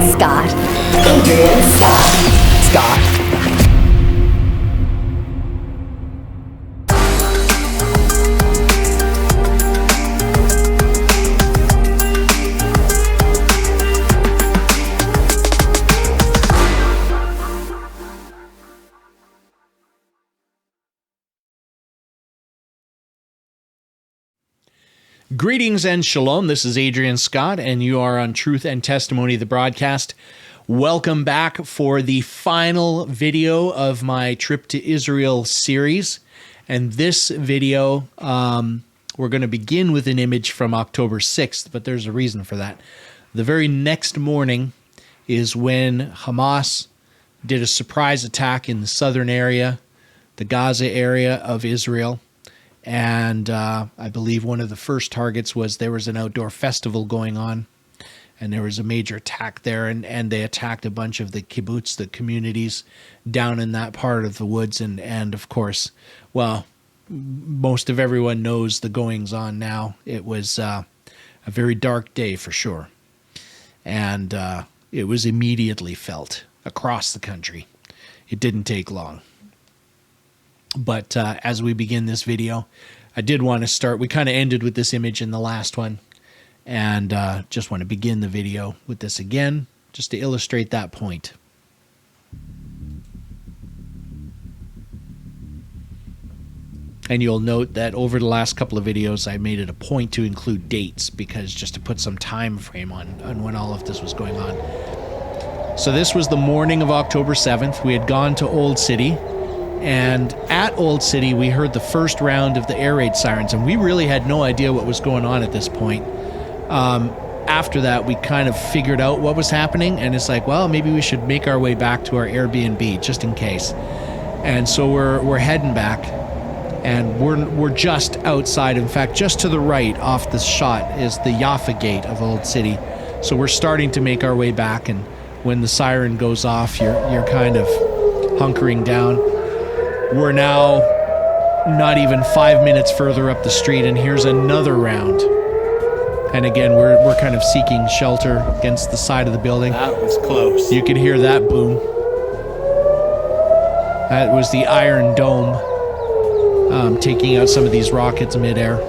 Scott. Adrian Scott. Greetings and shalom. This is Adrian Scott, and you are on Truth and Testimony, the broadcast. Welcome back for the final video of my trip to Israel series. And this video, we're going to begin with an image from October 6th, but there's a reason for that. The very next morning is when Hamas did a surprise attack in the southern area, the Gaza area of Israel. And I believe one of the first targets was there was an outdoor festival going on, and there was a major attack there, and they attacked a bunch of the kibbutz, the communities down in that part of the woods. And of course, well, most of everyone knows the goings on now. It was a very dark day for sure. And it was immediately felt across the country. It didn't take long. But as we begin this video, I did want to start. We kind of ended with this image in the last one, and just want to begin the video with this again, just to illustrate that point. And you'll note that over the last couple of videos, I made it a point to include dates, because just to put some time frame on when all of this was going on. So this was the morning of October 7th. We had gone to Old City. And at Old City, we heard the first round of the air raid sirens, and we really had no idea what was going on at this point. After that, we kind of figured out what was happening, and it's like, well, maybe we should make our way back to our Airbnb just in case. And so we're heading back, and we're just outside. In fact, just to the right off this shot is the Jaffa Gate of Old City. So we're starting to make our way back, and when the siren goes off, you're kind of hunkering down. We're now not even 5 minutes further up the street, and here's another round. And again, we're kind of seeking shelter against the side of the building. That was close. You could hear that boom. That was the Iron Dome taking out some of these rockets midair.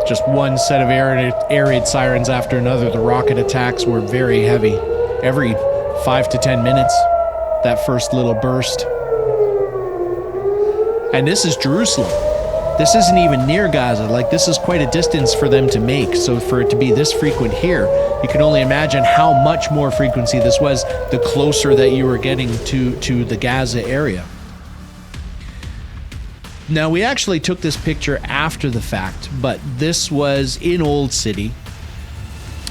Just one set of air raid sirens after another. The rocket attacks were very heavy. Every 5 to 10 minutes, that first little burst. And this is Jerusalem. This isn't even near Gaza. Like, this is quite a distance for them to make. So for it to be this frequent here, you can only imagine how much more frequency this was the closer that you were getting to the Gaza area. Now, we actually took this picture after the fact, but this was in Old City,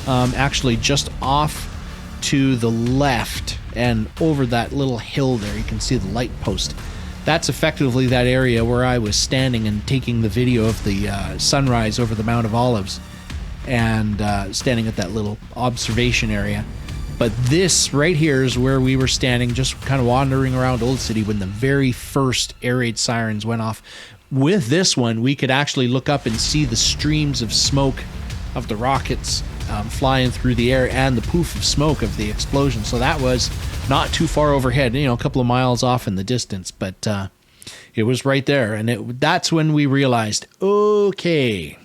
actually just off to the left and over that little hill there. You can see the light post. That's effectively that area where I was standing and taking the video of the sunrise over the Mount of Olives, and standing at that little observation area. But this right here is where we were standing, just kind of wandering around Old City when the very first air raid sirens went off. With this one, we could actually look up and see the streams of smoke of the rockets flying through the air, and the poof of smoke of the explosion. So that was not too far overhead, a couple of miles off in the distance, but it was right there. And that's when we realized, okay.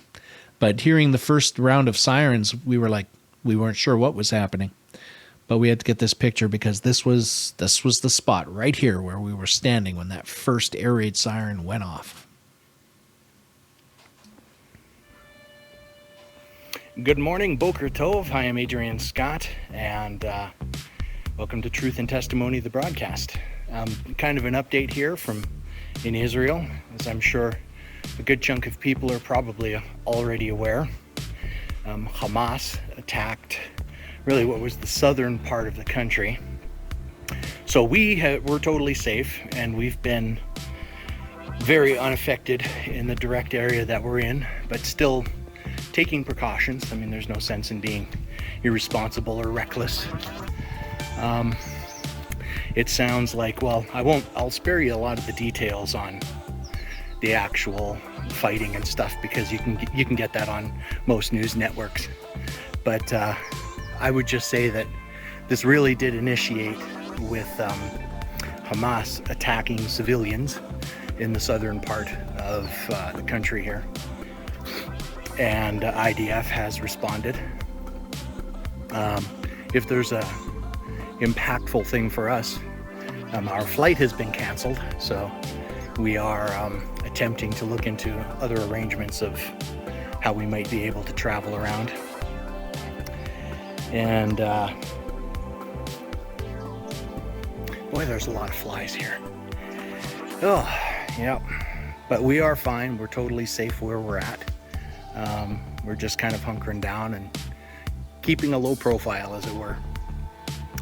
But hearing the first round of sirens, we weren't sure what was happening. But we had to get this picture because this was the spot right here where we were standing when that first air raid siren went off. Good morning, Boker Tov. I am Adrian Scott, and welcome to Truth and Testimony, the broadcast. Kind of an update here from in Israel, as I'm sure a good chunk of people are probably already aware. Hamas attacked really what was the southern part of the country. So we're totally safe, and we've been very unaffected in the direct area that we're in, but still taking precautions. I mean, there's no sense in being irresponsible or reckless. it sounds like, well, I'll spare you a lot of the details on the actual fighting and stuff, because you can get that on most news networks. But I would just say that this really did initiate with Hamas attacking civilians in the southern part of the country here, and IDF has responded. If there's a impactful thing for us, our flight has been canceled, so we are attempting to look into other arrangements of how we might be able to travel around. And boy, there's a lot of flies here. Oh, yeah. But we are fine. We're totally safe where we're at. We're just kind of hunkering down and keeping a low profile, as it were.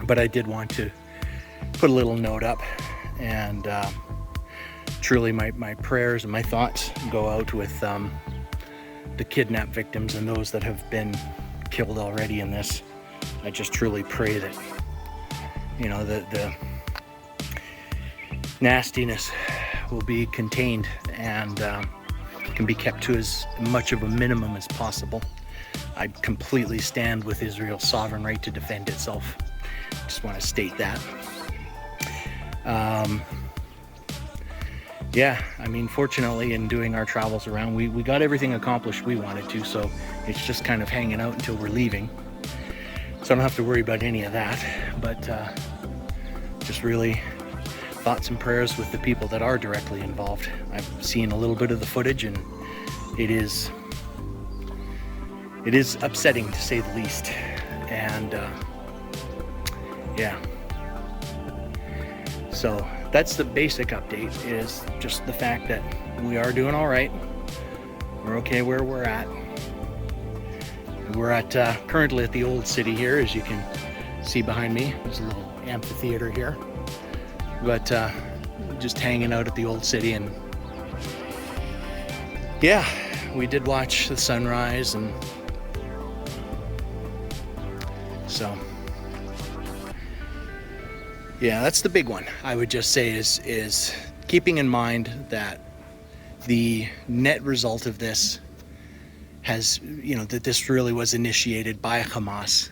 But I did want to put a little note up, and truly my prayers and my thoughts go out with the kidnapped victims and those that have been killed already in this. I just truly pray that, you know, the nastiness will be contained and can be kept to as much of a minimum as possible. I completely stand with Israel's sovereign right to defend itself. Just want to state that. Yeah, I mean, fortunately, in doing our travels around, we got everything accomplished we wanted to, so it's just kind of hanging out until we're leaving. So I don't have to worry about any of that, but just really thoughts and prayers with the people that are directly involved. I've seen a little bit of the footage, and it is upsetting, to say the least. And yeah, so that's the basic update, is just the fact that we are doing all right. We're okay where we're at. We're at currently at the old city here, as you can see behind me. There's a little amphitheater here, but just hanging out at the old city. And yeah, we did watch the sunrise, and so yeah, that's the big one. I would just say is keeping in mind that the net result of this has, you know, that this really was initiated by Hamas.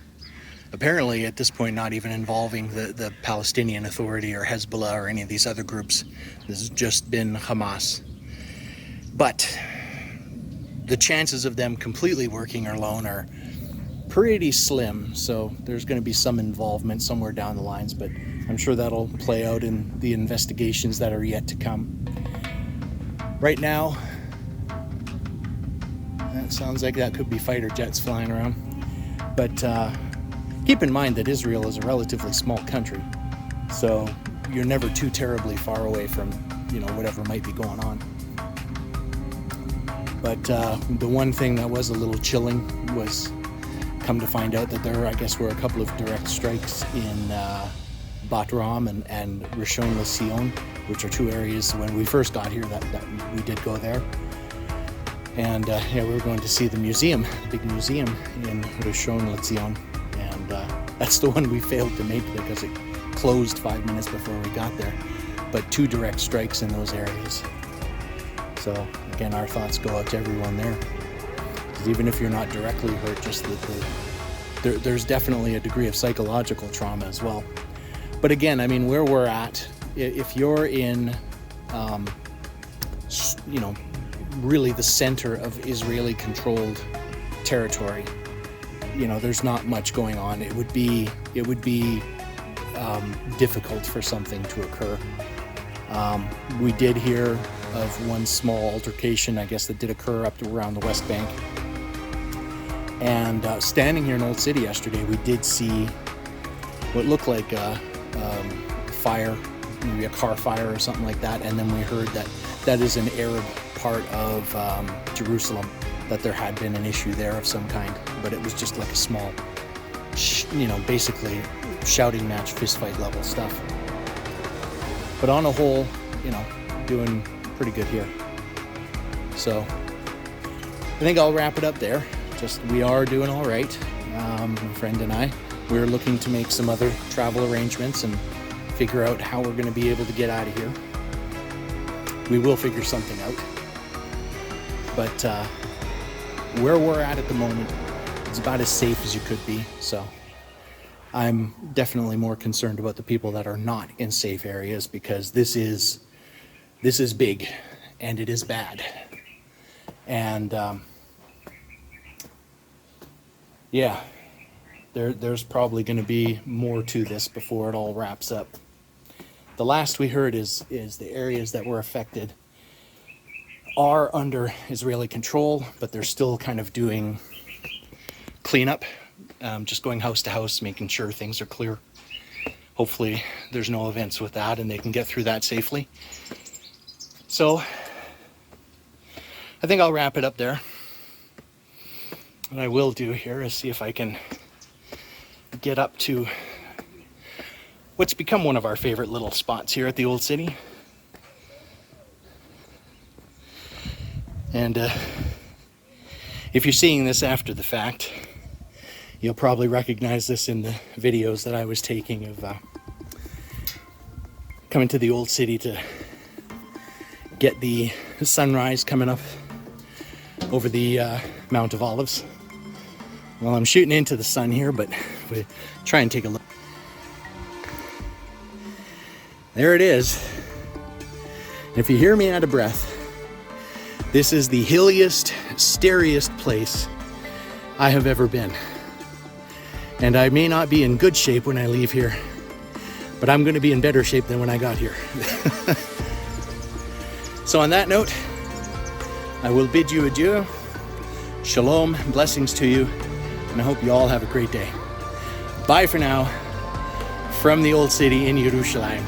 Apparently, at this point, not even involving the Palestinian Authority or Hezbollah or any of these other groups. This has just been Hamas. But the chances of them completely working alone are pretty slim. So there's going to be some involvement somewhere down the lines, but I'm sure that'll play out in the investigations that are yet to come. Right now, that sounds like that could be fighter jets flying around. But keep in mind that Israel is a relatively small country, so you're never too terribly far away from, you know, whatever might be going on. But the one thing that was a little chilling was come to find out that there, I guess, were a couple of direct strikes in Bat Ram and Rishon LeZion, which are two areas when we first got here that we did go there. And yeah, we were going to see the museum, the big museum in Rishon LeZion. And that's the one we failed to make because it closed 5 minutes before we got there. But two direct strikes in those areas. So again, our thoughts go out to everyone there. Because even if you're not directly hurt, just there's definitely a degree of psychological trauma as well. But again, I mean, where we're at, if you're in, you know, really the center of Israeli-controlled territory, you know, there's not much going on. It would be difficult for something to occur. We did hear of one small altercation, I guess, that did occur up to around the West Bank. And standing here in Old City yesterday, we did see what looked like a fire, maybe a car fire or something like that. And then we heard that that is an Arab part of Jerusalem, that there had been an issue there of some kind, but it was just like a small, you know, basically shouting match, fistfight level stuff. But on a whole, you know, doing pretty good here. So I think I'll wrap it up there. Just, we are doing all right. My friend and I, we're looking to make some other travel arrangements and figure out how we're going to be able to get out of here. We will figure something out. But where we're at the moment, it's about as safe as you could be. So I'm definitely more concerned about the people that are not in safe areas, because this is big and it is bad. And yeah, there's probably going to be more to this before it all wraps up. The last we heard is the areas that were affected are under Israeli control, but they're still kind of doing cleanup, just going house to house, making sure things are clear. Hopefully there's no events with that and they can get through that safely. So I think I'll wrap it up there. What I will do here is see if I can get up to what's become one of our favorite little spots here at the Old City. And if you're seeing this after the fact, you'll probably recognize this in the videos that I was taking of coming to the Old City to get the sunrise coming up over the Mount of Olives. Well, I'm shooting into the sun here, but we try and take a look. There it is. If you hear me out of breath, this is the hilliest, steeriest place I have ever been. And I may not be in good shape when I leave here, but I'm going to be in better shape than when I got here. So on that note, I will bid you adieu. Shalom, blessings to you, and I hope you all have a great day. Bye for now, from the Old City in Jerusalem.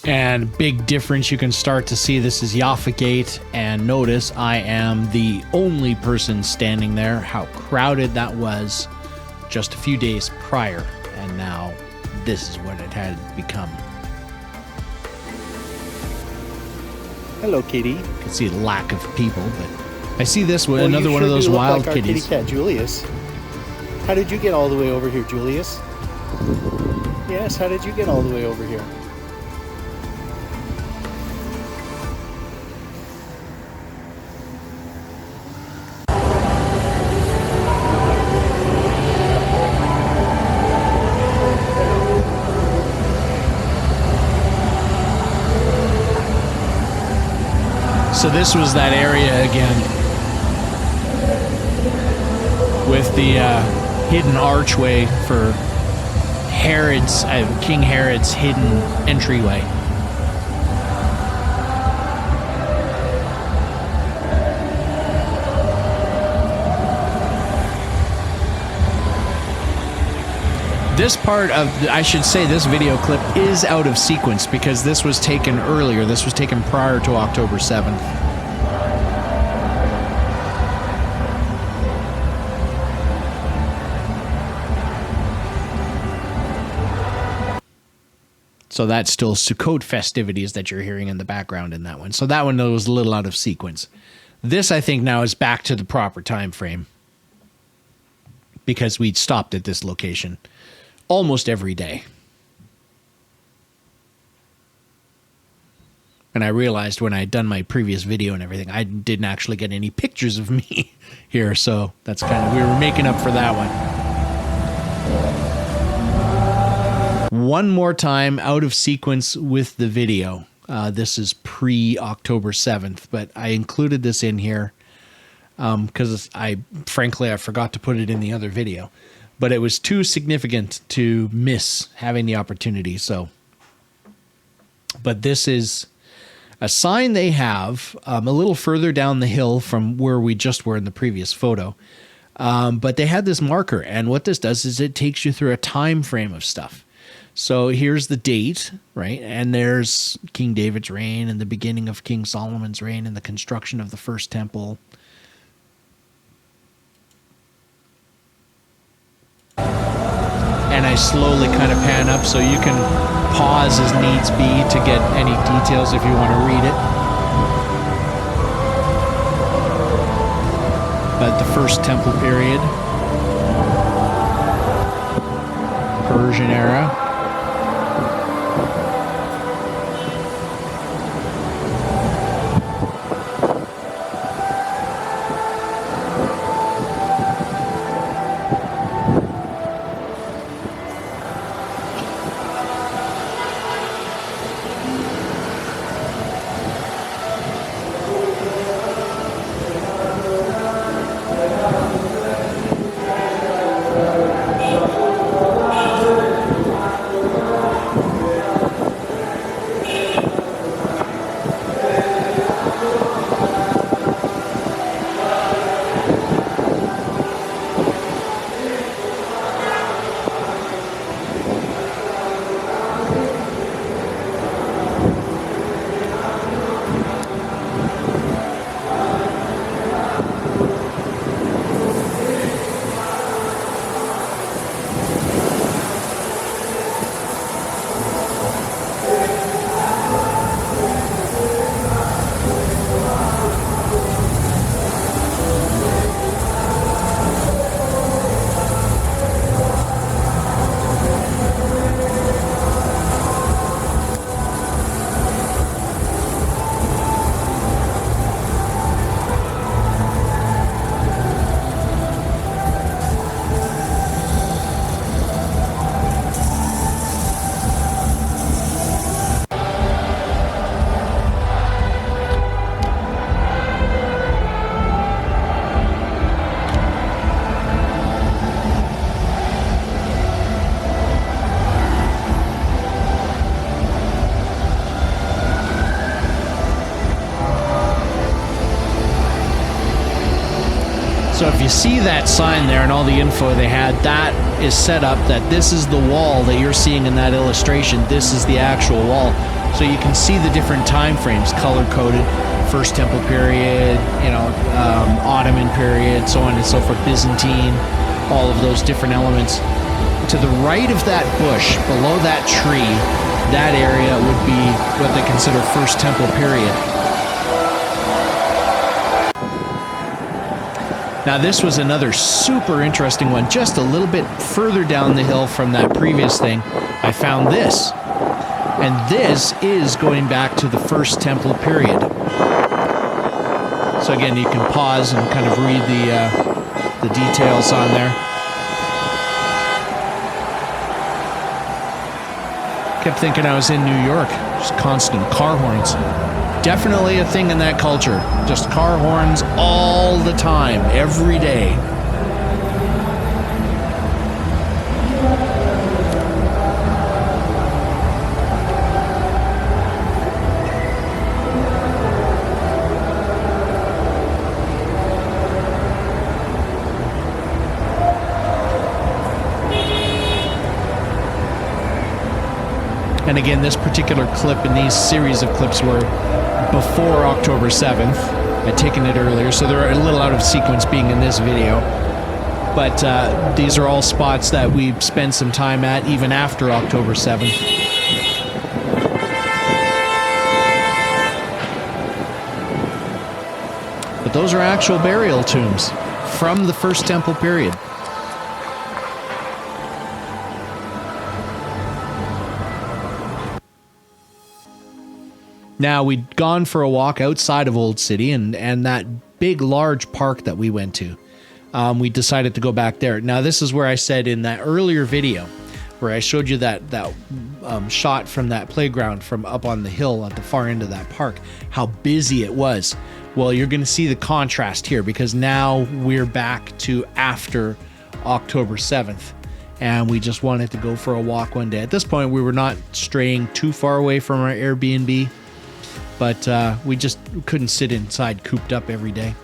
And big difference, you can start to see this is Jaffa Gate, and notice I am the only person standing there. How crowded that was just a few days prior, and now this is what it had become. Hello, kitty. You can see a lack of people, but I see this one, another one of those wild like kitties. Kitty cat, Julius. How did you get all the way over here, Julius? Yes, how did you get all the way over here? So this was that area again with the hidden archway for Herod's, King Herod's hidden entryway. This part of, I should say, this video clip is out of sequence because this was taken earlier. This was taken prior to October 7th. So that's still Sukkot festivities that you're hearing in the background in that one. So that one was a little out of sequence. This, I think, now is back to the proper time frame because we'd stopped at this location almost every day. And I realized when I had done my previous video and everything, I didn't actually get any pictures of me here. So that's kind of, we were making up for that one. One more time out of sequence with the video. This is pre-October 7th, but I included this in here because frankly, I forgot to put it in the other video. But it was too significant to miss having the opportunity. So, but this is a sign they have a little further down the hill from where we just were in the previous photo. But they had this marker, and what this does is it takes you through a time frame of stuff. So here's the date, right? And there's King David's reign and the beginning of King Solomon's reign and the construction of the first temple. And I slowly kind of pan up so you can pause as needs be to get any details if you want to read it. But the first temple period. Persian era. So if you see that sign there and all the info they had, that is set up that this is the wall that you're seeing in that illustration. This is the actual wall. So you can see the different time frames, color-coded, First Temple period, Ottoman period, so on and so forth, Byzantine, all of those different elements. To the right of that bush, below that tree, that area would be what they consider First Temple period. Now this was another super interesting one. Just a little bit further down the hill from that previous thing, I found this. And this is going back to the First Temple period. So again, you can pause and kind of read the details on there. Kept thinking I was in New York. Just constant car horns. Definitely a thing in that culture. Just car horns all the time, every day. And again, this particular clip and these series of clips were before October 7th. I'd taken it earlier, so they're a little out of sequence being in this video. But these are all spots that we spent some time at even after October 7th. But those are actual burial tombs from the First Temple period. Now, we'd gone for a walk outside of Old City and that big, large park that we went to. We decided to go back there. Now, this is where I said in that earlier video, where I showed you that shot from that playground from up on the hill at the far end of that park, how busy it was. Well, you're going to see the contrast here because now we're back to after October 7th. And we just wanted to go for a walk one day. At this point, we were not straying too far away from our Airbnb. But we just couldn't sit inside cooped up every day.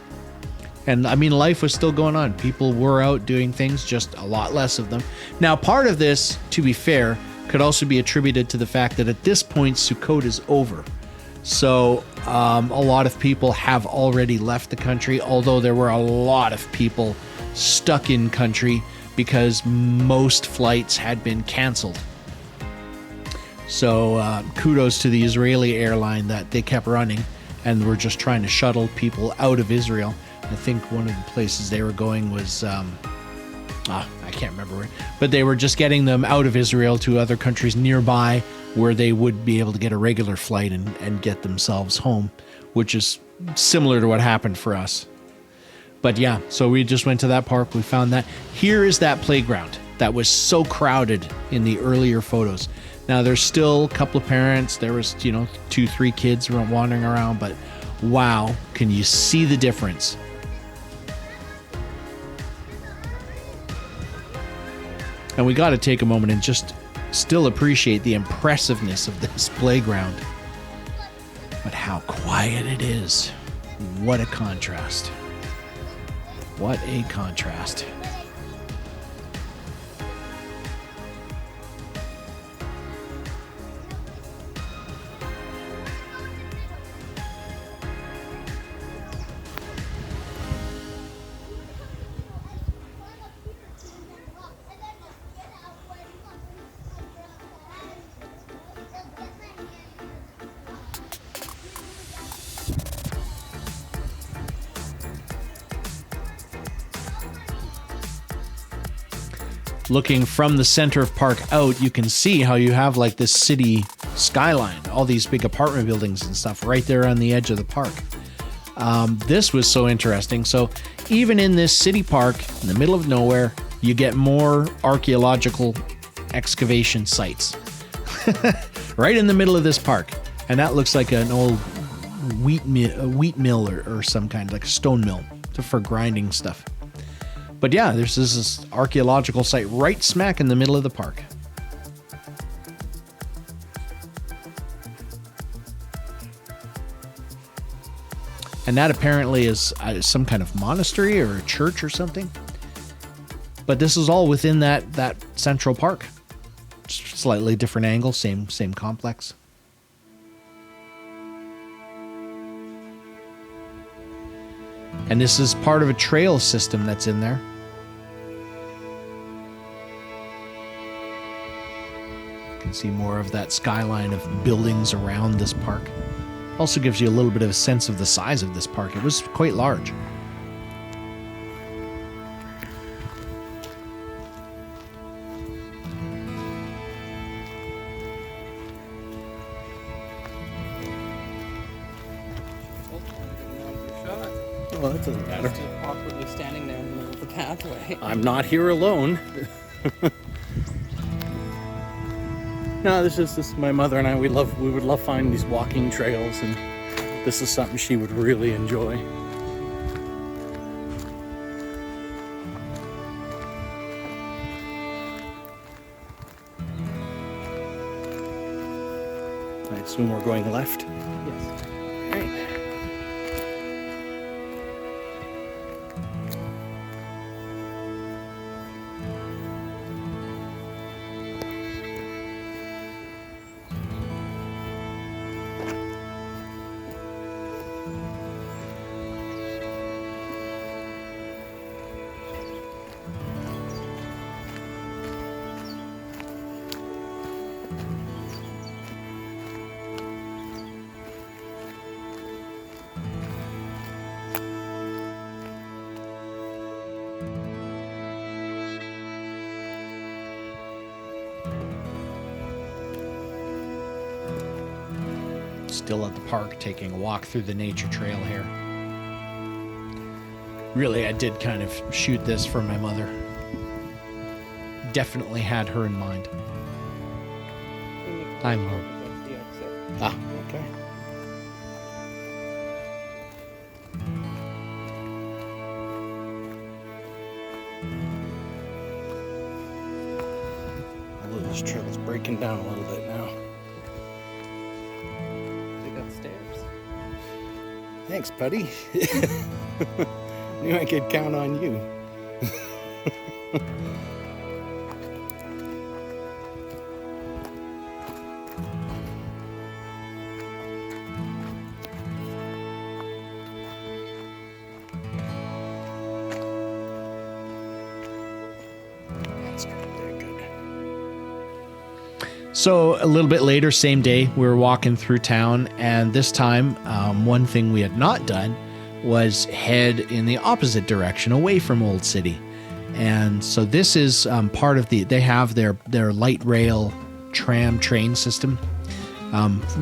And I mean, life was still going on. People were out doing things, just a lot less of them. Now, part of this, to be fair, could also be attributed to the fact that at this point, Sukkot is over. So a lot of people have already left the country, although there were a lot of people stuck in country because most flights had been canceled. So kudos to the Israeli airline that they kept running and were just trying to shuttle people out of Israel. I think one of the places they were going was, I I can't remember where, but they were just getting them out of Israel to other countries nearby where they would be able to get a regular flight and get themselves home, which is similar to what happened for us. But yeah, so we just went to that park. We found that. Here is that playground that was so crowded in the earlier photos. Now there's still a couple of parents. There was, 2-3 kids wandering around, but wow, can you see the difference? And we got to take a moment and just still appreciate the impressiveness of this playground. But how quiet it is. What a contrast. What a contrast. Looking from the center of park out, you can see how you have like this city skyline, all these big apartment buildings and stuff right there on the edge of the park. This was so interesting. So even in this city park in the middle of nowhere, you get more archaeological excavation sites right in the middle of this park. And that looks like an old wheat mill or some kind, like a stone mill for grinding stuff. But yeah, there's this archaeological site right smack in the middle of the park. And that apparently is some kind of monastery or a church or something. But this is all within that central park. Slightly different angle, same complex. And this is part of a trail system that's in there. You can see more of that skyline of buildings around this park. Also gives you a little bit of a sense of the size of this park. It was quite large. Well, that doesn't matter. Just awkwardly standing there in the middle of the pathway. I'm not here alone. No, this is my mother and I. We would love finding these walking trails, and this is something she would really enjoy. I assume we're going left. Yes. Right. Still at the park, taking a walk through the nature trail here. Really, I did kind of shoot this for my mother. Definitely had her in mind. I'm her. That's the exit. Ah, okay. Although this trail is breaking down a little bit now. They got stairs. Thanks, buddy. Knew I could count on you. That's good. They're good. So a little bit later, same day, we were walking through town, and this time, one thing we had not done was head in the opposite direction, away from Old City. And so this is part of they have their light rail tram train system.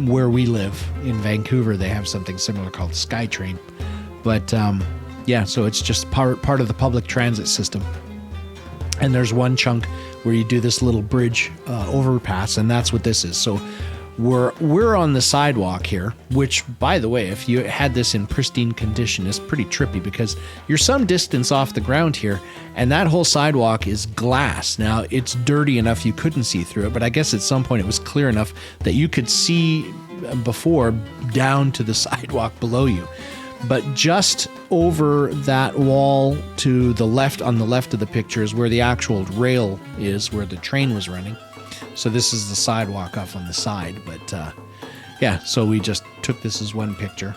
Where we live in Vancouver, they have something similar called SkyTrain. But yeah, so it's just part of the public transit system. And there's one chunk where you do this little bridge overpass, and that's what this is. So we're on the sidewalk here, which, by the way, if you had this in pristine condition, is pretty trippy because you're some distance off the ground here, and that whole sidewalk is glass. Now, it's dirty enough you couldn't see through it, but I guess at some point it was clear enough that you could see before down to the sidewalk below you. But just over that wall to the left, on the left of the picture, is where the actual rail is, where the train was running. So this is the sidewalk off on the side. But yeah, so we just took this as one picture.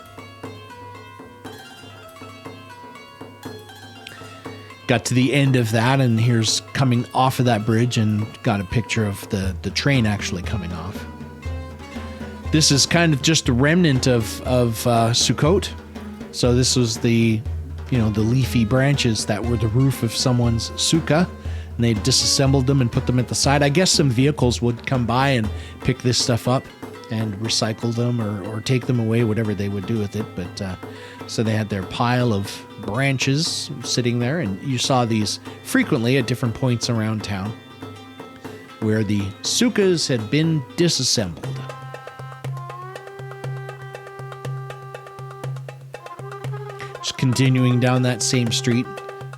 Got to the end of that, and here's coming off of that bridge, and got a picture of the train actually coming off. This is kind of just a remnant of Sukkot. So this was the leafy branches that were the roof of someone's sukkah, and they disassembled them and put them at the side. I guess some vehicles would come by and pick this stuff up and recycle them or take them away, whatever they would do with it. But so they had their pile of branches sitting there, and you saw these frequently at different points around town where the sukkahs had been disassembled. Continuing down that same street,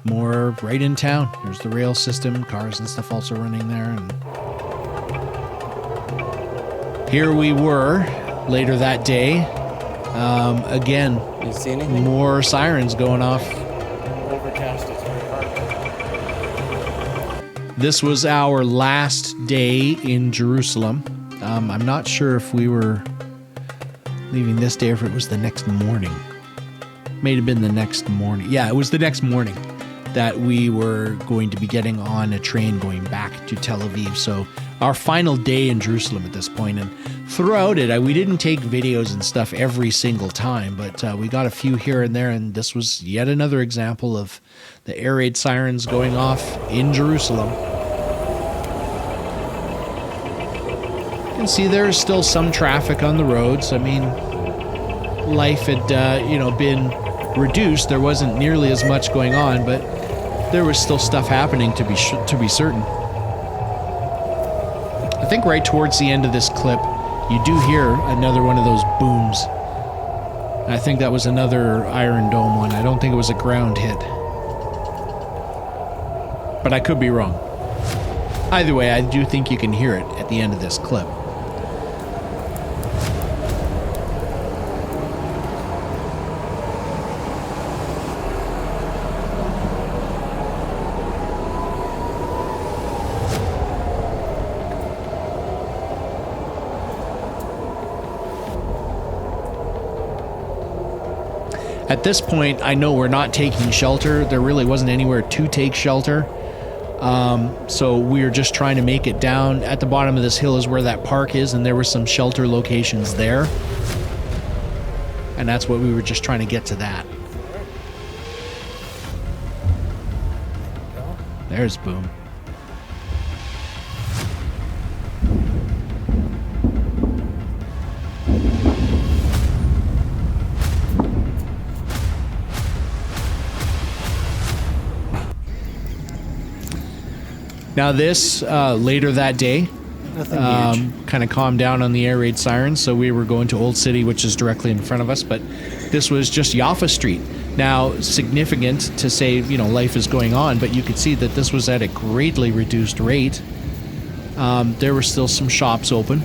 more right in town. There's the rail system, cars and stuff also running there. And here we were later that day. Again, You see anything? more sirens going off. Overcast, it's very hard. This was our last day in Jerusalem. I'm not sure if we were leaving this day or if it was the next morning. May have been the next morning. Yeah, it was the next morning that we were going to be getting on a train going back to Tel Aviv. So our final day in Jerusalem at this point. And throughout it, we didn't take videos and stuff every single time, but we got a few here and there. And this was yet another example of the air raid sirens going off in Jerusalem. You can see there's still some traffic on the roads. I mean, life had, been reduced. There wasn't nearly as much going on, but there was still stuff happening to be certain. I think right towards the end of this clip, you do hear another one of those booms. I think that was another Iron Dome one. I don't think it was a ground hit. But I could be wrong. Either way, I do think you can hear it at the end of this clip. At this point, I know we're not taking shelter. There really wasn't anywhere to take shelter. So we were just trying to make it down. At the bottom of this hill is where that park is, and there were some shelter locations there. And that's what we were just trying to get to that. There's boom. Now this, later that day, kind of calmed down on the air raid sirens, so we were going to Old City, which is directly in front of us, but this was just Jaffa Street. Now, significant to say, life is going on, but you could see that this was at a greatly reduced rate. There were still some shops open.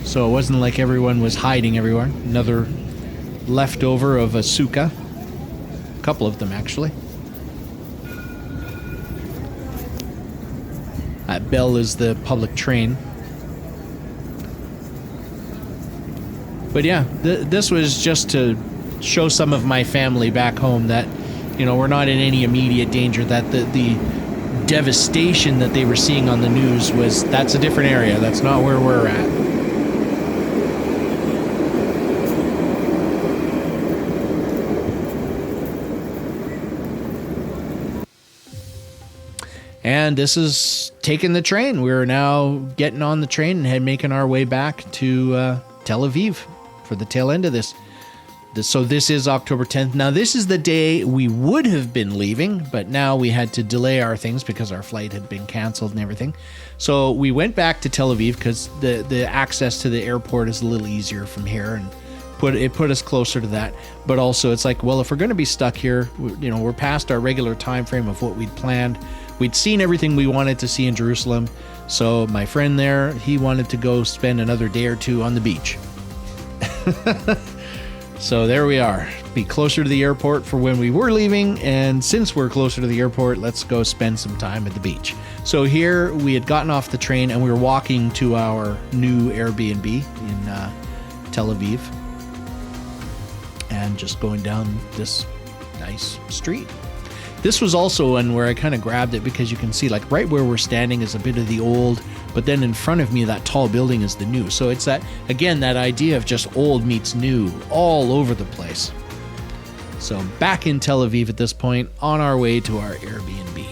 So it wasn't like everyone was hiding everywhere. Another leftover of a sukkah. A couple of them, actually. That bell is the public train. But yeah, this was just to show some of my family back home that, we're not in any immediate danger, that the devastation that they were seeing on the news that's a different area. That's not where we're at. And this is taking the train. We're now getting on the train and making our way back to Tel Aviv for the tail end of this. So this is October 10th. Now, this is the day we would have been leaving, but now we had to delay our things because our flight had been canceled and everything. So we went back to Tel Aviv because the access to the airport is a little easier from here, and it put us closer to that. But also it's like, well, if we're going to be stuck here, we're past our regular time frame of what we'd planned. We'd seen everything we wanted to see in Jerusalem. So my friend there, he wanted to go spend another day or two on the beach. So there we are. Be closer to the airport for when we were leaving, and since we're closer to the airport, let's go spend some time at the beach. So here we had gotten off the train and we were walking to our new Airbnb in Tel Aviv, and just going down this nice street. This was also one where I kind of grabbed it because you can see, like, right where we're standing is a bit of the old, but then in front of me, that tall building is the new. So it's that, again, that idea of just old meets new all over the place. So back in Tel Aviv at this point, on our way to our Airbnb.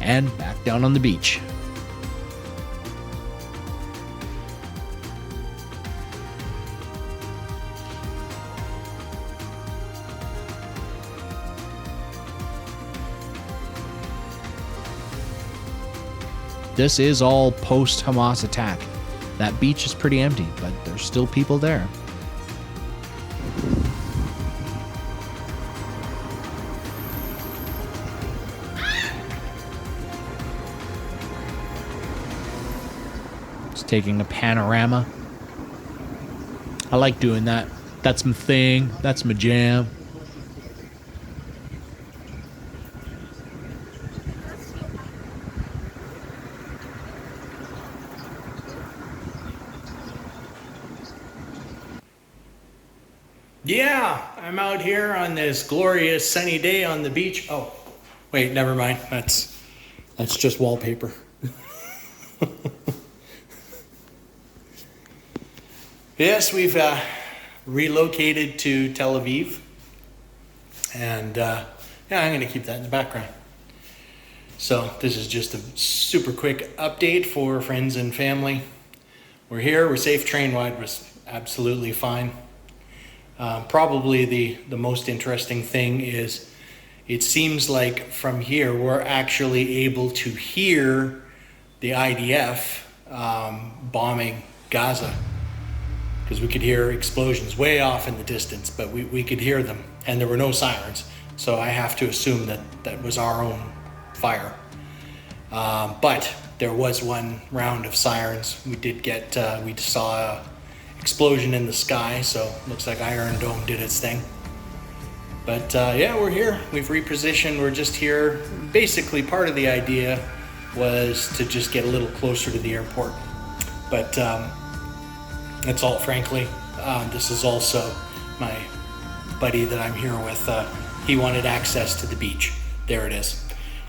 And back down on the beach. This is all post-Hamas attack. That beach is pretty empty, but there's still people there. Just taking a panorama. I like doing that. That's my thing. That's my jam. Yeah, I'm out here on this glorious sunny day on the beach. Oh, wait, never mind. That's just wallpaper. Yes, we've relocated to Tel Aviv, and yeah, I'm going to keep that in the background. So this is just a super quick update for friends and family. We're here. We're safe. Train ride was absolutely fine. Probably the most interesting thing is it seems like from here we're actually able to hear the IDF bombing Gaza, because we could hear explosions way off in the distance, but we could hear them, and there were no sirens, so I have to assume that was our own fire. But there was one round of sirens. We did get, we saw a explosion in the sky, so looks like Iron Dome did its thing. But yeah, we're here. We've repositioned. We're just here. Basically, part of the idea was to just get a little closer to the airport. But that's all, frankly. This is also my buddy that I'm here with. He wanted access to the beach. There it is.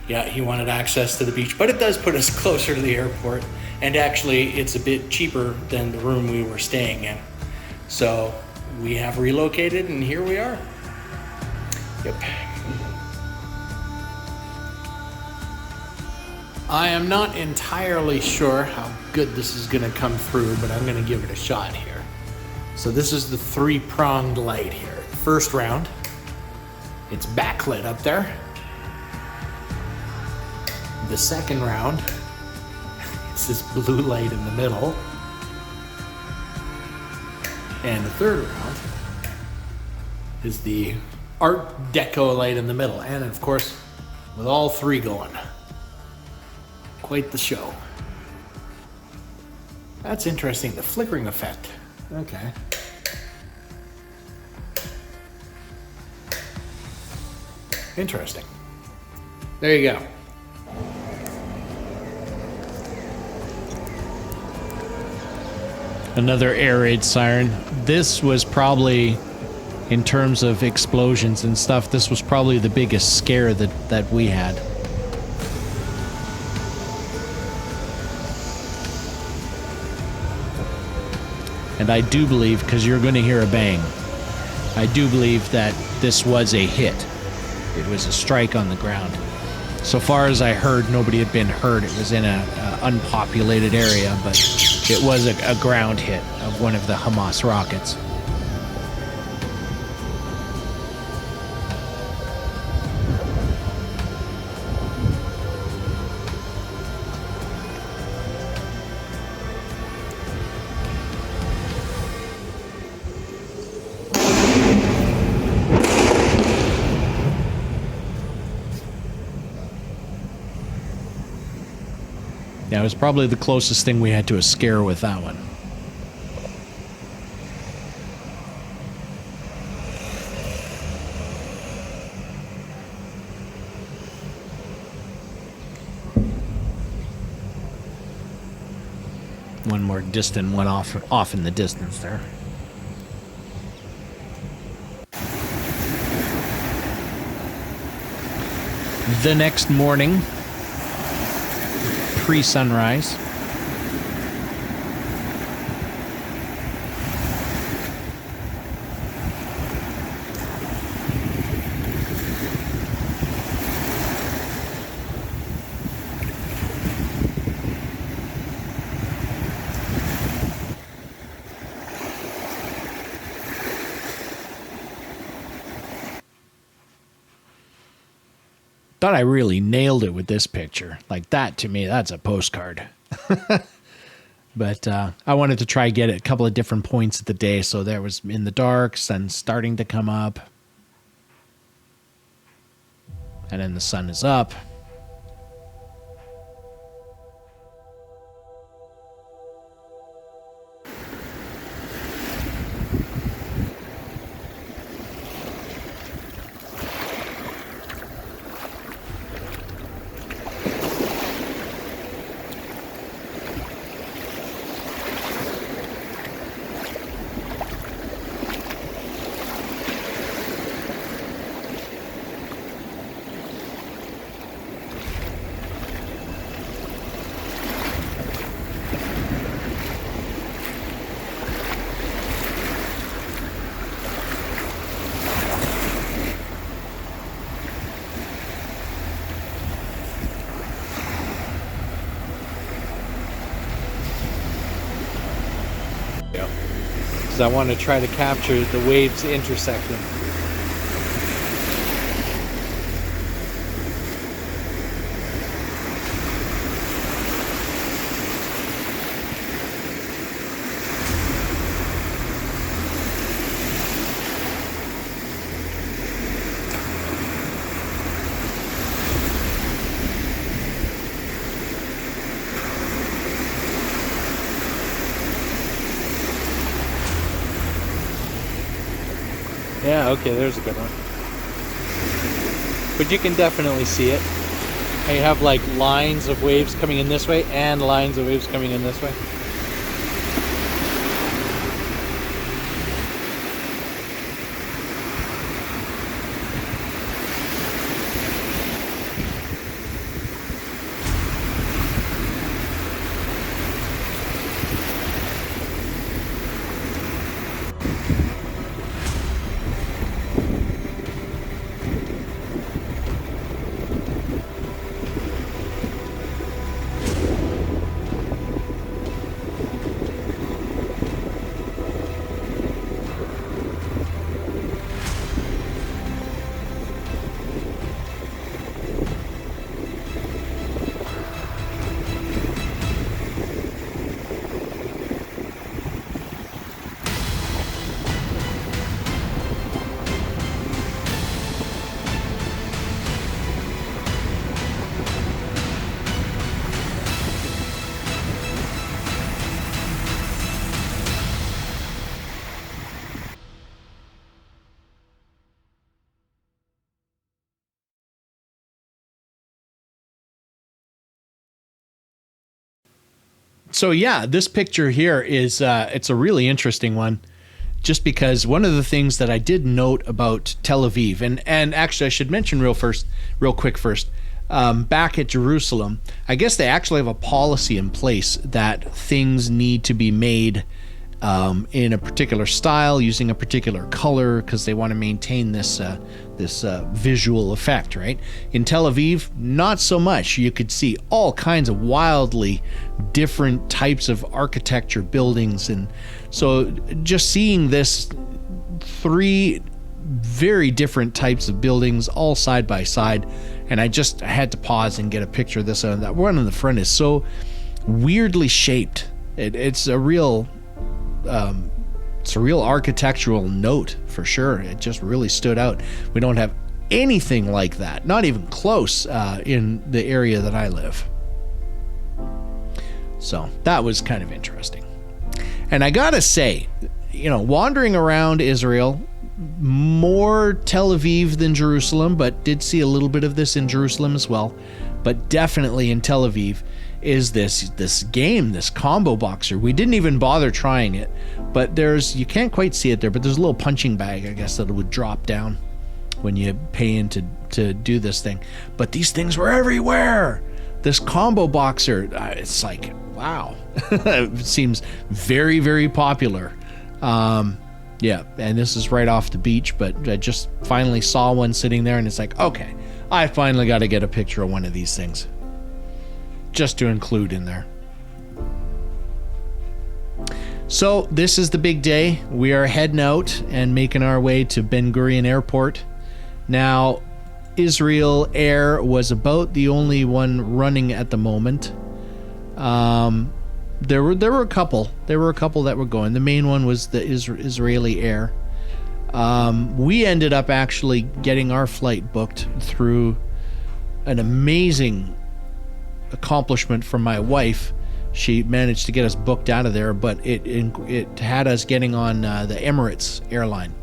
Yeah, he wanted access to the beach, but it does put us closer to the airport. And actually, it's a bit cheaper than the room we were staying in. So we have relocated, and here we are. Yep. I am not entirely sure how good this is going to come through, but I'm going to give it a shot here. So this is the three-pronged light here. First round, it's backlit up there. The second round, it's this blue light in the middle. And the third round is the Art Deco light in the middle. And of course, with all three going, quite the show. That's interesting, the flickering effect. Okay. Interesting. There you go. Another air raid siren. This was probably, in terms of explosions and stuff, this was probably the biggest scare that we had. And I do believe, because you're going to hear a bang, I do believe that this was a hit. It was a strike on the ground. So far as I heard, nobody had been hurt. It was in a unpopulated area, but it was a ground hit of one of the Hamas rockets. Yeah, it was probably the closest thing we had to a scare with that one. One more distant one off in the distance there. The next morning, pre-sunrise, thought I really nailed it with this picture. Like that, to me, that's a postcard. But I wanted to try get it a couple of different points of the day. So there was in the dark, sun starting to come up. And then the sun is up. Because I want to try to capture the waves intersecting. Yeah, okay, there's a good one. But you can definitely see it. And you have like lines of waves coming in this way and lines of waves coming in this way. So yeah, this picture here is it's a really interesting one, just because one of the things that I did note about Tel Aviv, and actually I should mention real quick first, back at Jerusalem, I guess they actually have a policy in place that things need to be made in a particular style, using a particular color, because they want to maintain this visual effect, right? In Tel Aviv, not so much. You could see all kinds of wildly different types of architecture, buildings, and so just seeing this 3 very different types of buildings all side by side, and I had to pause and get a picture of this. That one in the front is so weirdly shaped. It's a real architectural note for sure. It just really stood out. We don't have anything like that, not even close, in the area that I live. So that was kind of interesting. And I gotta say, wandering around Israel, more Tel Aviv than Jerusalem, but did see a little bit of this in Jerusalem as well. But definitely in Tel Aviv is this game, this combo boxer. We didn't even bother trying it, but you can't quite see it there, but there's a little punching bag, I guess, that would drop down when you pay in to do this thing. But these things were everywhere. This combo boxer, it's like, wow. It seems very, very popular. Yeah, and this is right off the beach, but I just finally saw one sitting there, and it's like, okay, I finally got to get a picture of one of these things, just to include in there. So this is the big day. We are heading out and making our way to Ben Gurion Airport. Now, Israel Air was about the only one running at the moment. There were a couple. There were a couple that were going. The main one was the Israeli Air. We ended up actually getting our flight booked through an amazing accomplishment from my wife. She managed to get us booked out of there, but it had us getting on the Emirates airline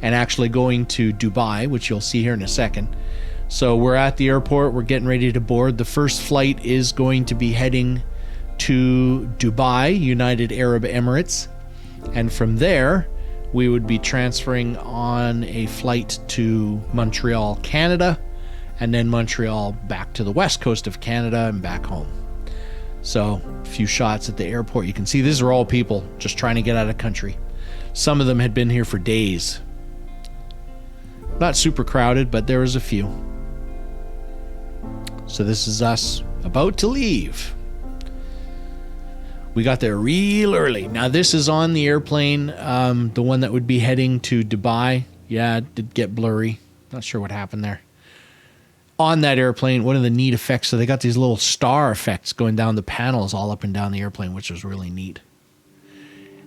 and actually going to Dubai, which you'll see here in a second. So we're at the airport. We're getting ready to board. The first flight is going to be heading to Dubai, United Arab Emirates, and from there we would be transferring on a flight to Montreal, Canada, and then Montreal back to the west coast of Canada and back home. So a few shots at the airport. You can see these are all people just trying to get out of country. Some of them had been here for days. Not super crowded, but there was a few. So this is us about to leave. We got there real early. Now this is on the airplane, the one that would be heading to Dubai. Yeah, it did get blurry. Not sure what happened there. On that airplane, one of the neat effects, so they got these little star effects going down the panels all up and down the airplane, which was really neat.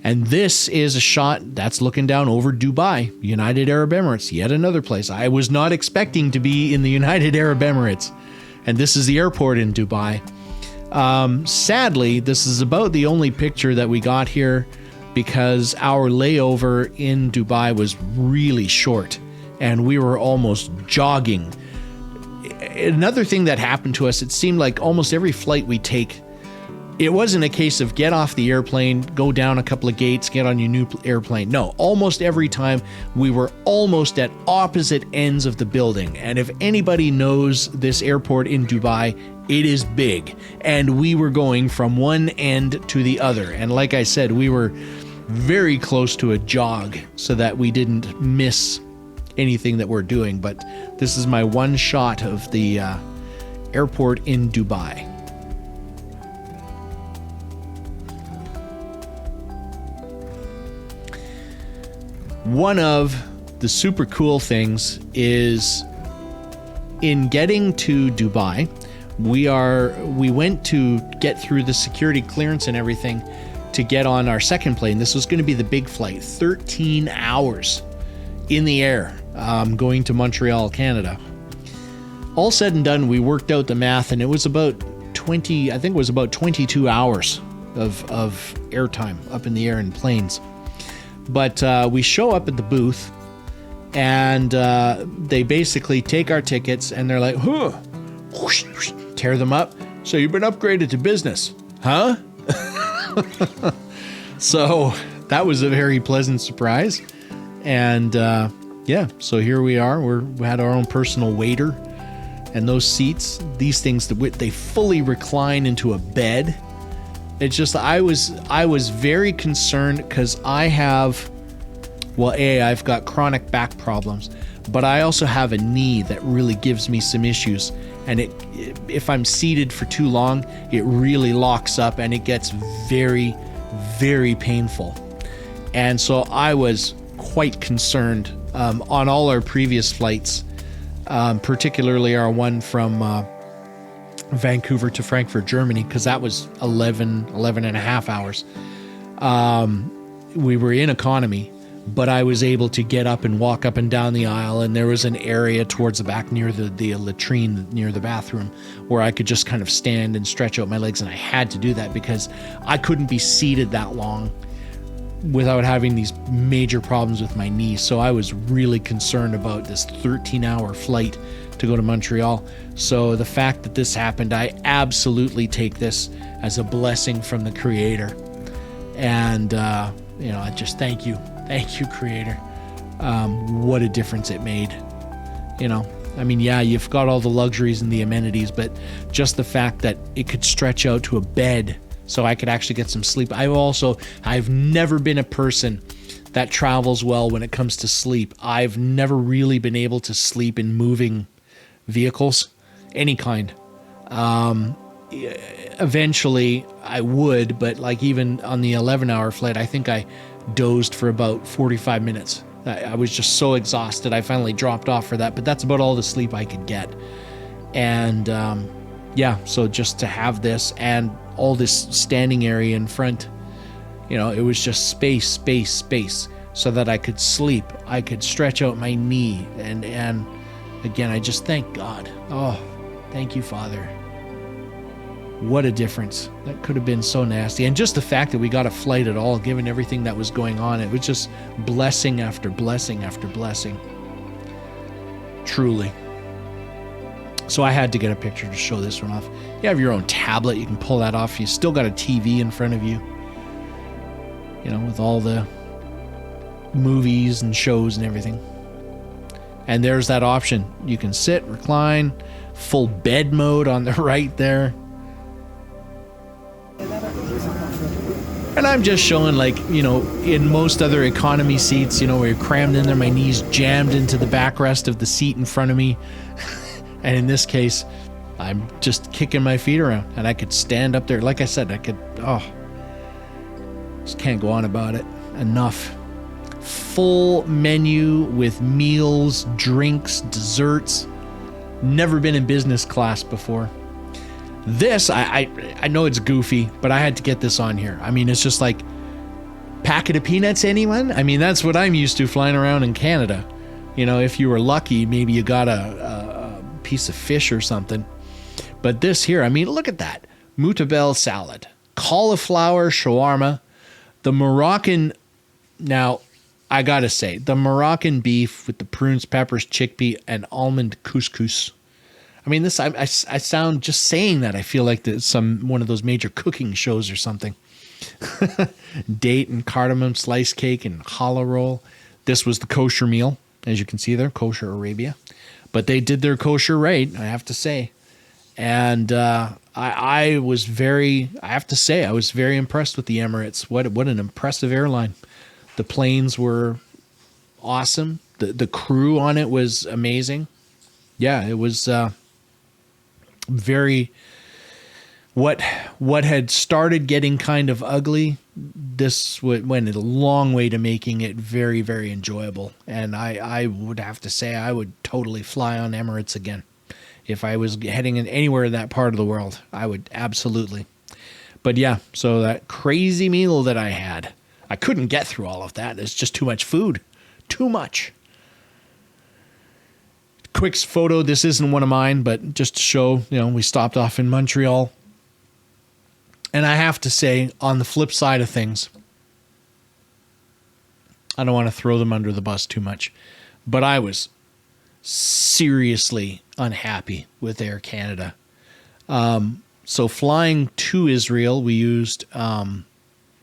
And this is a shot that's looking down over Dubai, United Arab Emirates, yet another place. I was not expecting to be in the United Arab Emirates. And this is the airport in Dubai. Sadly, this is about the only picture that we got here because our layover in Dubai was really short and we were almost jogging. Another thing that happened to us, it seemed like almost every flight we take, it wasn't a case of get off the airplane, go down a couple of gates, get on your new airplane. No, almost every time we were almost at opposite ends of the building. And if anybody knows this airport in Dubai, it is big. And we were going from one end to the other. And like I said, we were very close to a jog so that we didn't miss anything that we're doing. But this is my one shot of the airport in Dubai. One of the super cool things is in getting to Dubai, we went to get through the security clearance and everything to get on our second plane. This was going to be the big flight, 13 hours in the air, going to Montreal, Canada. All said and done, we worked out the math, and it was about 22 hours of airtime up in the air in planes. But we show up at the booth, and they basically take our tickets, and they're like, huh, whoosh, whoosh, tear them up. So you've been upgraded to business, huh? So that was a very pleasant surprise. And yeah, so here we are. We had our own personal waiter, and those seats, these things, they fully recline into a bed. It's just I was very concerned because I've got chronic back problems, but I also have a knee that really gives me some issues. And if I'm seated for too long, it really locks up and it gets very, very painful. And so I was quite concerned on all our previous flights, particularly our one from Vancouver to Frankfurt, Germany, because that was 11 and a half hours. We were in economy, but I was able to get up and walk up and down the aisle, and there was an area towards the back near the latrine, near the bathroom, where I could just kind of stand and stretch out my legs, and I had to do that because I couldn't be seated that long without having these major problems with my knee. So I was really concerned about this 13-hour flight to go to Montreal. So the fact that this happened, I absolutely take this as a blessing from the Creator. And, I just thank you, Creator. What a difference it made. You've got all the luxuries and the amenities, but just the fact that it could stretch out to a bed so I could actually get some sleep. I've never been a person that travels well when it comes to sleep. I've never really been able to sleep in moving vehicles, any kind. Eventually I would, but like even on the 11-hour flight, I think I dozed for about 45 minutes. I was just so exhausted. I finally dropped off for that, but that's about all the sleep I could get. And so just to have this and all this standing area in front, it was just space, so that I could sleep. I could stretch out my knee. And again, I just thank God. Oh, thank you, Father. What a difference. That could have been so nasty. And just the fact that we got a flight at all, given everything that was going on, it was just blessing after blessing after blessing. Truly. So I had to get a picture to show this one off. You have your own tablet, you can pull that off. You still got a TV in front of you, with all the movies and shows and everything. And there's that option. You can sit, recline, full bed mode on the right there. And I'm just showing, in most other economy seats, where you're crammed in there, my knees jammed into the backrest of the seat in front of me. And in this case, I'm just kicking my feet around, and I could stand up there. Like I said, just can't go on about it enough. Full menu with meals, drinks, desserts. Never been in business class before. This, I know it's goofy, but I had to get this on here. It's just like, packet of peanuts, anyone? That's what I'm used to flying around in Canada. If you were lucky, maybe you got a piece of fish or something. But this here, look at that. Mutabel salad, cauliflower shawarma, the Moroccan, now, I gotta say, the Moroccan beef with the prunes, peppers, chickpea, and almond couscous. This, I sound, just saying that, I feel like one of those major cooking shows or something. Date and cardamom slice cake and challah roll. This was the kosher meal, as you can see there, kosher Arabia. But they did their kosher right, I have to say. And I was very impressed with the Emirates. What an impressive airline. The planes were awesome. The crew on it was amazing. Yeah, it was very, what had started getting kind of ugly, this went a long way to making it very, very enjoyable. And I would have to say I would totally fly on Emirates again. If I was heading in anywhere in that part of the world, I would absolutely. But yeah, so that crazy meal that I had, I couldn't get through all of that. It's just too much food. Too much. Quick photo. This isn't one of mine, but just to show, we stopped off in Montreal. And I have to say, on the flip side of things, I don't want to throw them under the bus too much, but I was seriously unhappy with Air Canada. So flying to Israel, we used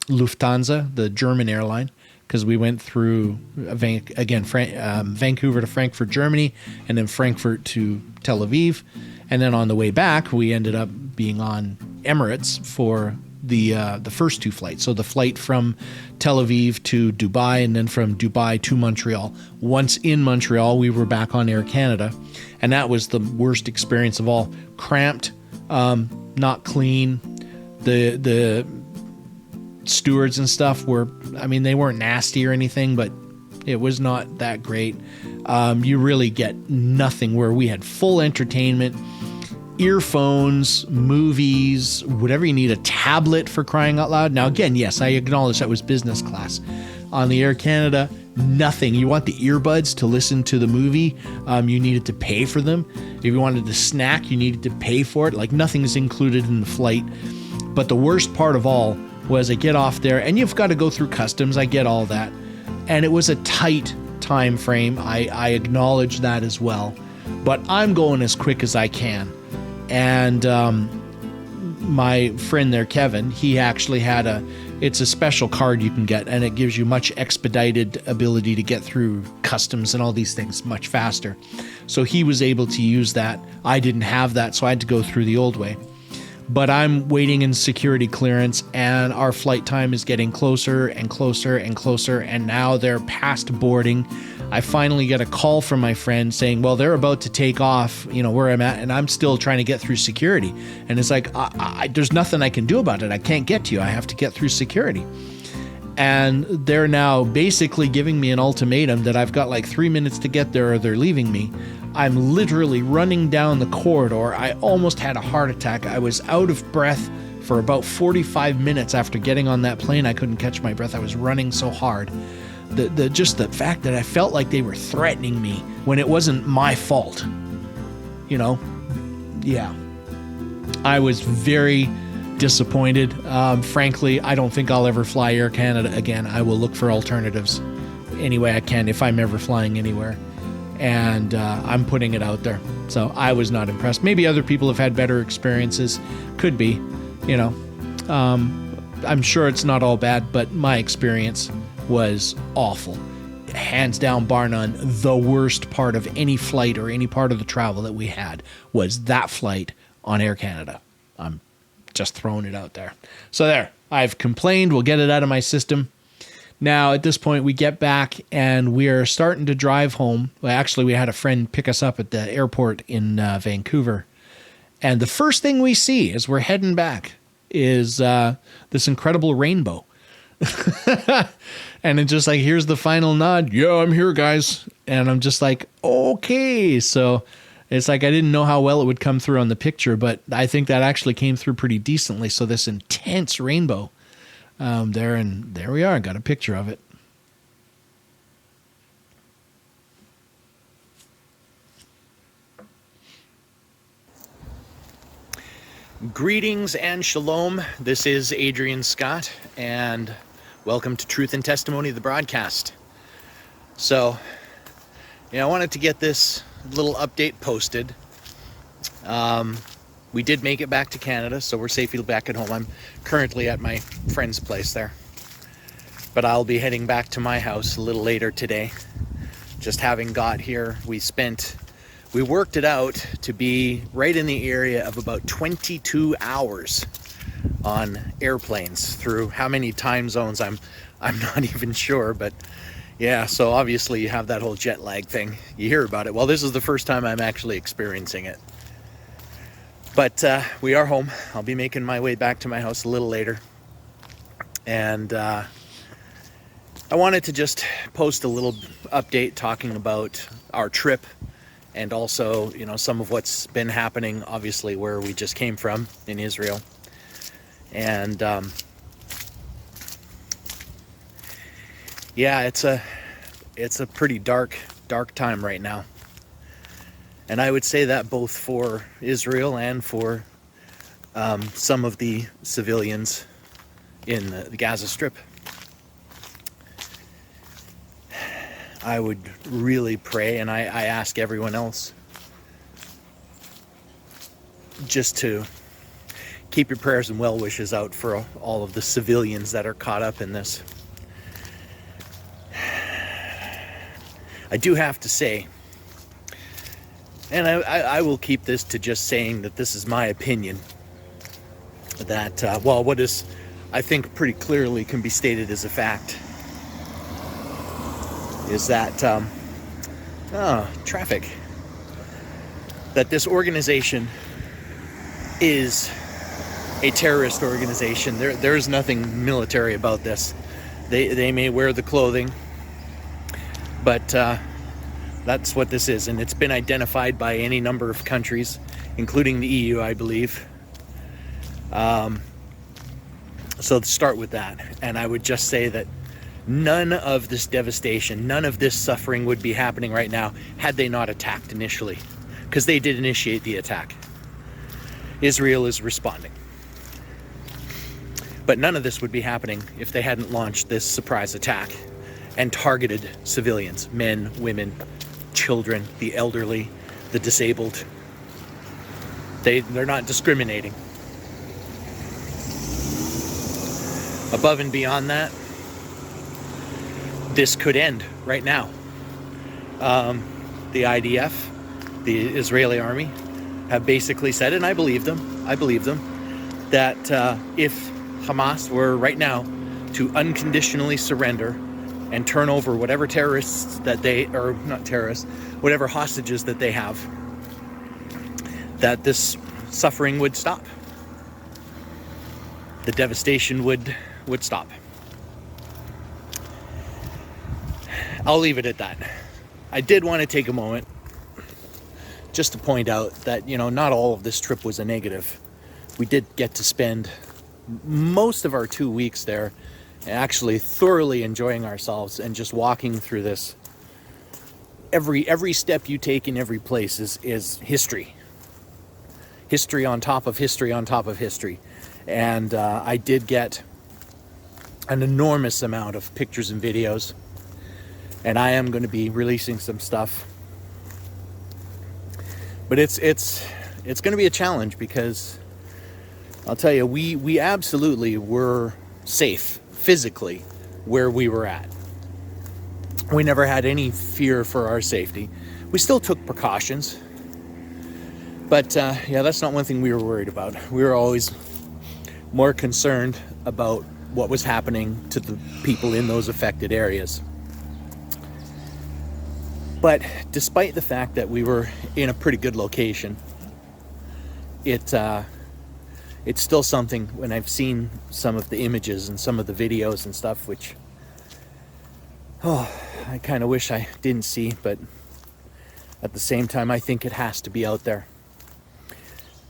Lufthansa, the German airline, because we went through, Vancouver to Frankfurt, Germany, and then Frankfurt to Tel Aviv. And then on the way back, we ended up being on Emirates for the first two flights. So the flight from Tel Aviv to Dubai, and then from Dubai to Montreal. Once in Montreal, we were back on Air Canada, and that was the worst experience of all. Cramped, not clean. The stewards and stuff were, I mean, they weren't nasty or anything, but it was not that great. You really get nothing, where we had full entertainment, earphones, movies, whatever you need, a tablet, for crying out loud. Now, again, yes, I acknowledge that was business class. On the Air Canada, nothing. You want the earbuds to listen to the movie, you needed to pay for them. If you wanted to snack, you needed to pay for it. Like, nothing is included in the flight. But the worst part of all was I get off there, and you've got to go through customs. I get all that. And it was a tight time frame. I acknowledge that as well. But I'm going as quick as I can. And my friend there, Kevin, he actually had it's a special card you can get, and it gives you much expedited ability to get through customs and all these things much faster. So he was able to use that. I didn't have that, so I had to go through the old way. But I'm waiting in security clearance, and our flight time is getting closer and closer and closer, and now they're past boarding. I finally get a call from my friend saying, well, they're about to take off, where I'm at, and I'm still trying to get through security. And it's like, there's nothing I can do about it. I can't get to you. I have to get through security. And they're now basically giving me an ultimatum that I've got like 3 minutes to get there or they're leaving me. I'm literally running down the corridor. I almost had a heart attack. I was out of breath for about 45 minutes after getting on that plane. I couldn't catch my breath. I was running so hard. Just the fact that I felt like they were threatening me when it wasn't my fault. Yeah. I was very disappointed. Frankly, I don't think I'll ever fly Air Canada again. I will look for alternatives any way I can if I'm ever flying anywhere. And I'm putting it out there. So I was not impressed. Maybe other people have had better experiences. Could be, I'm sure it's not all bad, but my experience was awful. Hands down, bar none, the worst part of any flight or any part of the travel that we had was that flight on Air Canada. I'm just throwing it out there. So there, I've complained. We'll get it out of my system. Now, at this point, we get back and we're starting to drive home. Well, actually, we had a friend pick us up at the airport in Vancouver. And the first thing we see as we're heading back is this incredible rainbow. And it's just like, here's the final nod. Yeah, I'm here, guys. And I'm just like, okay. So it's like I didn't know how well it would come through on the picture, but I think that actually came through pretty decently. So this intense rainbow there, and there we are. Got a picture of it. Greetings and shalom. This is Adrian Scott, and welcome to Truth and Testimony, the broadcast. So, I wanted to get this little update posted. We did make it back to Canada, so we're safely back at home. I'm currently at my friend's place there, but I'll be heading back to my house a little later today. Just having got here, we worked it out to be right in the area of about 22 hours on airplanes through how many time zones I'm not even sure, but yeah, so obviously you have that whole jet lag thing. You hear about it. Well, this is the first time I'm actually experiencing it. But we are home. I'll be making my way back to my house a little later. And I wanted to just post a little update talking about our trip, and also, some of what's been happening, obviously, where we just came from in Israel. And yeah, it's a pretty dark time right now. And I would say that both for Israel and for some of the civilians in the Gaza Strip. I would really pray, and I ask everyone else just to keep your prayers and well wishes out for all of the civilians that are caught up in this. I do have to say, and I will keep this to just saying that this is my opinion. that, well, what is, I think, pretty clearly can be stated as a fact is that, traffic, that this organization is a terrorist organization. There's nothing military about this. They may wear the clothing, but that's what this is, and it's been identified by any number of countries, including the EU, I believe. So to start with that, and I would just say that none of this devastation, none of this suffering would be happening right now had they not attacked initially, because they did initiate the attack. Israel is responding. But none of this would be happening if they hadn't launched this surprise attack and targeted civilians, men, women, children, the elderly, the disabled. They're not discriminating. Above and beyond that, this could end right now. The IDF, the Israeli army, have basically said, and I believe them, that if Hamas were right now to unconditionally surrender and turn over whatever terrorists that they, or not terrorists, whatever hostages that they have, that this suffering would stop. The devastation would stop. I'll leave it at that. I did want to take a moment just to point out that, not all of this trip was a negative. We did get to spend most of our 2 weeks there actually thoroughly enjoying ourselves and just walking through this. Every step you take in every place is history. History on top of history on top of history. And I did get an enormous amount of pictures and videos. And I am going to be releasing some stuff. But it's going to be a challenge, because I'll tell you, we absolutely were safe physically where we were at. We never had any fear for our safety. We still took precautions. But that's not one thing we were worried about. We were always more concerned about what was happening to the people in those affected areas. But despite the fact that we were in a pretty good location, it's still something, when I've seen some of the images and some of the videos and stuff, which, I kind of wish I didn't see, but at the same time, I think it has to be out there.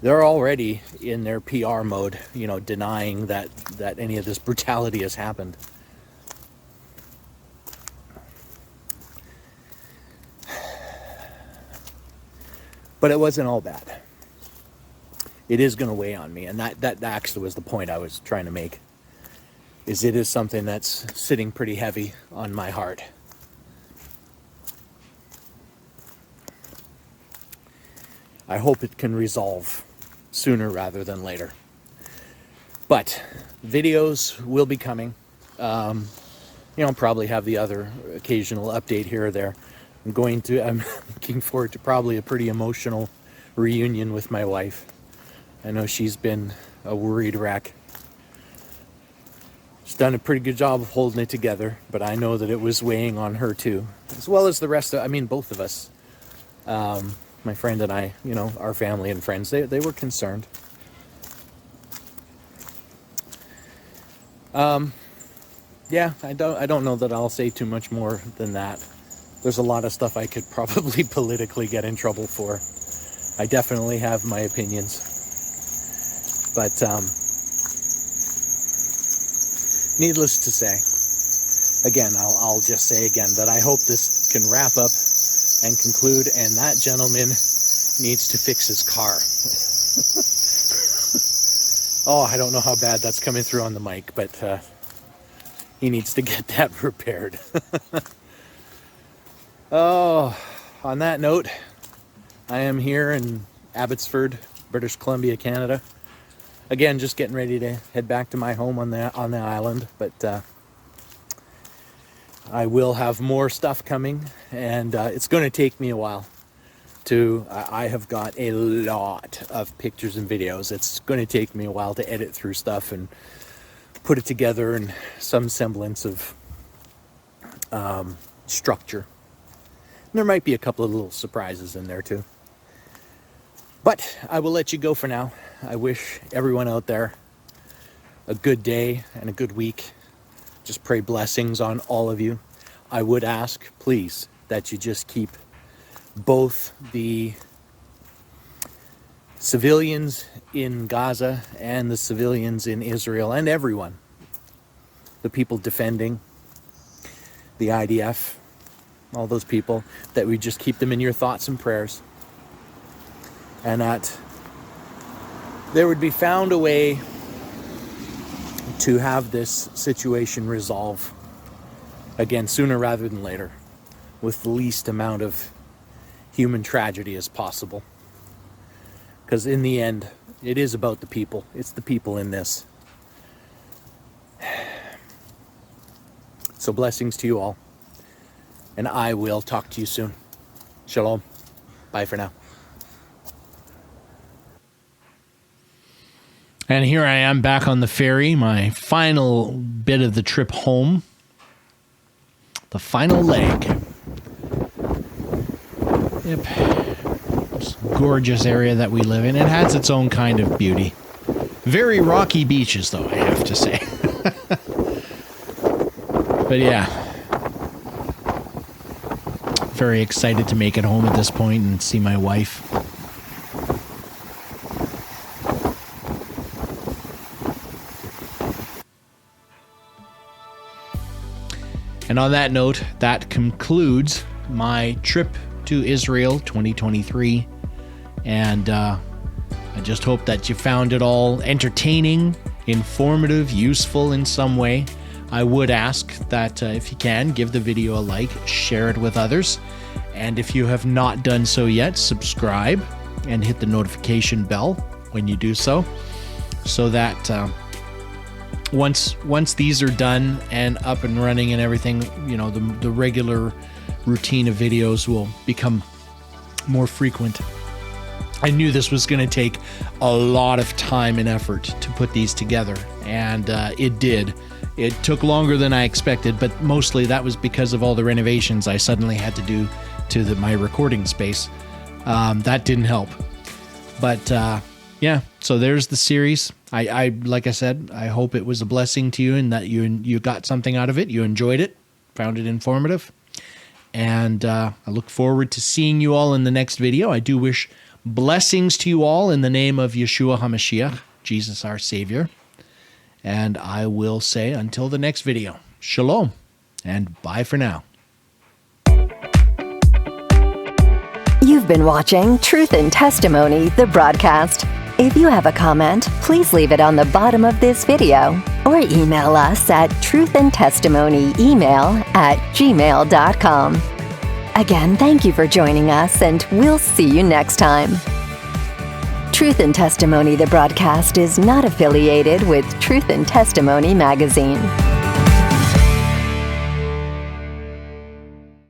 They're already in their PR mode, denying that any of this brutality has happened. But it wasn't all bad. It is going to weigh on me, and that actually was the point I was trying to make. It is something that's sitting pretty heavy on my heart. I hope it can resolve sooner rather than later. But videos will be coming. I'll probably have the other occasional update here or there. I'm looking forward to probably a pretty emotional reunion with my wife. I know she's been a worried wreck. She's done a pretty good job of holding it together, but I know that it was weighing on her too, as well as the rest of, both of us. My friend and I, our family and friends, they were concerned. I don't know that I'll say too much more than that. There's a lot of stuff I could probably politically get in trouble for. I definitely have my opinions. But needless to say, again, I'll just say again that I hope this can wrap up and conclude, and that gentleman needs to fix his car. I don't know how bad that's coming through on the mic, but he needs to get that repaired. On that note, I am here in Abbotsford, British Columbia, Canada. Again, just getting ready to head back to my home on the island, but I will have more stuff coming, and it's going to take me a while to, I have got a lot of pictures and videos. It's going to take me a while to edit through stuff and put it together in some semblance of structure. And there might be a couple of little surprises in there too. But I will let you go for now. I wish everyone out there a good day and a good week. Just pray blessings on all of you. I would ask, please, that you just keep both the civilians in Gaza and the civilians in Israel and everyone, the people defending the IDF, all those people, that we just keep them in your thoughts and prayers, and that there would be found a way to have this situation resolve again sooner rather than later, with the least amount of human tragedy as possible. Because in the end, it is about the people. It's the people in this. So blessings to you all. And I will talk to you soon. Shalom. Bye for now. And here I am back on the ferry, my final bit of the trip home. The final leg. Yep. This gorgeous area that we live in. It has its own kind of beauty. Very rocky beaches, though, I have to say. But yeah. Very excited to make it home at this point and see my wife. And on that note, that concludes my trip to Israel 2023. And I just hope that you found it all entertaining, informative, useful in some way. I would ask that if you can, give the video a like, share it with others. And if you have not done so yet, subscribe and hit the notification bell when you do so that once these are done and up and running and everything, you know, the regular routine of videos will become more frequent. I knew this was going to take a lot of time and effort to put these together, and it did. It took longer than I expected, but mostly that was because of all the renovations I suddenly had to do to my recording space. That didn't help. But yeah, so there's the series. I like I said, I hope it was a blessing to you and that you got something out of it. You enjoyed it, found it informative. And I look forward to seeing you all in the next video. I do wish blessings to you all in the name of Yeshua HaMashiach, Jesus our Savior. And I will say until the next video, shalom and bye for now. You've been watching Truth and Testimony, the broadcast. If you have a comment, please leave it on the bottom of this video or email us at truthandtestimonyemail@gmail.com. Again, thank you for joining us, and we'll see you next time. Truth and Testimony, the broadcast, is not affiliated with Truth and Testimony magazine.